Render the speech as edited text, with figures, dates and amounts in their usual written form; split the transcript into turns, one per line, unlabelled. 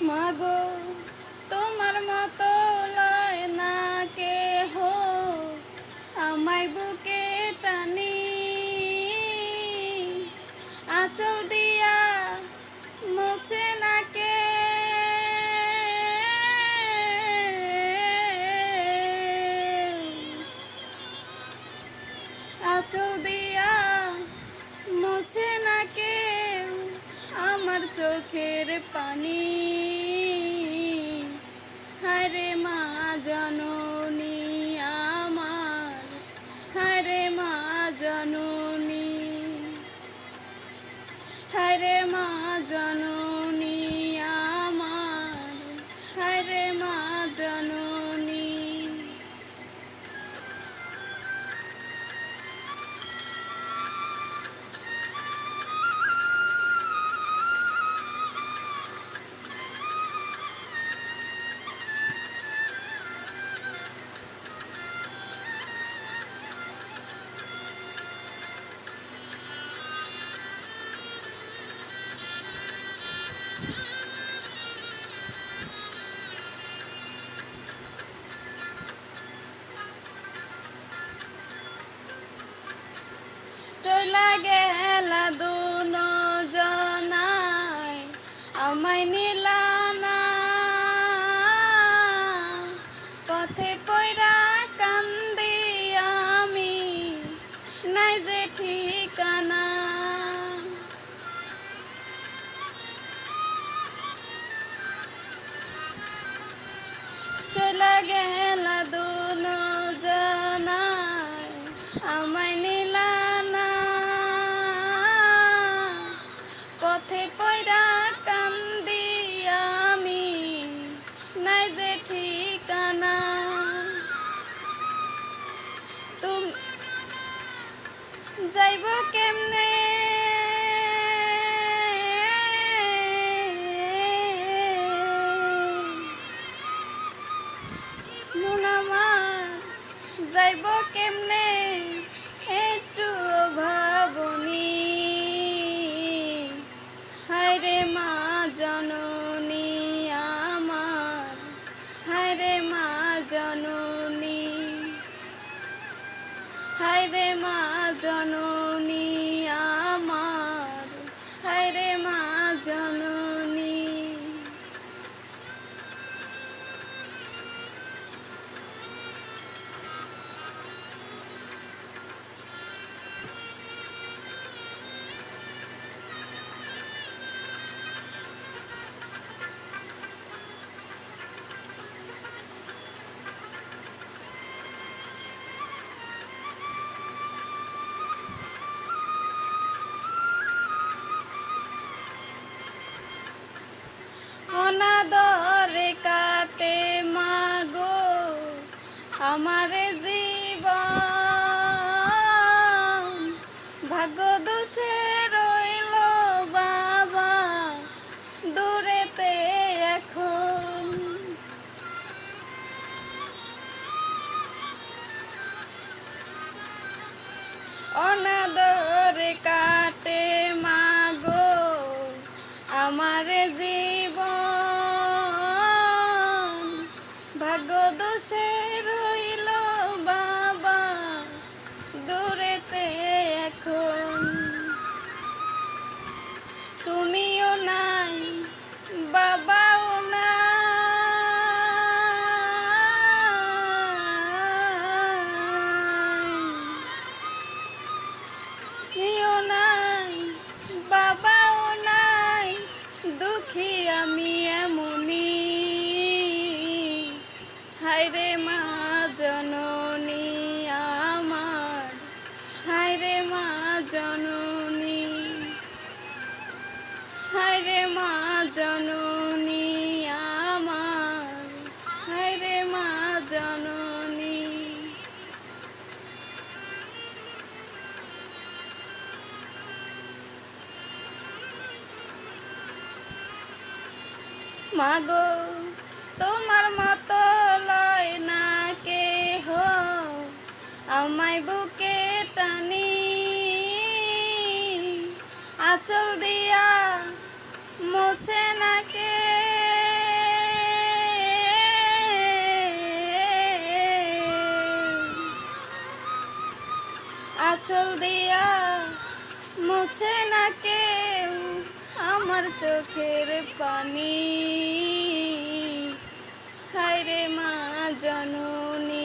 মাগো তোমার মতো লয় না কেহ আমায় বুকে টানি আঁচল দিয়া মুছে না কে আঁচল দিয়া মুছে না কেউ আমার চোখের পানি। হায়রে মা জননী আমার, হায়রে মা জননী, হায়রে মা জননী আমার, হায়রে মা জননী। চইলা গেলা দুনো জনাই আমায় নিলা না, পথে পয়রা কান্দি আমি নাই যে ঠিকানা। চইলা গেলা দুনো জনাই আমায় নিলা না, পথে পয়রা কান্দি আমি নাই যে ঠিকানা। তুমি যাইব কেমনে মন আমার, যাইব কেমনে একটু ভাবনি। হায়রে মা জননী আমার, হায়রে মা জননী, হায়রে মা জননী আমার, হায়রে মা জননী। অনাদরে কাটে মাগো আমার জীবন, ভাগ্য দোষে রইল বাবা দূরেতে এখন। অনাদরে কাটে মাগো আমার জীবন, ভাগ্য দোষে রইল বাবা দূরেতে এখন। তুমিও নাই বাবাও নাই, তুমিও নাই বাবাও নাই, দুঃখী আমি এমনি। হায়রে মা জননী আমার, হায়রে মা জননী, হায়রে মা জননী আমার, হায়রে মা জননী। মাগো তোমার মতো লয় না কেহ আমায় বুকে টানি আঁচল দিয়া মুছে না কে। আঁচল দিয়া মুছে না কেউ আমার চোখের পানি। হায়রে মা জননী।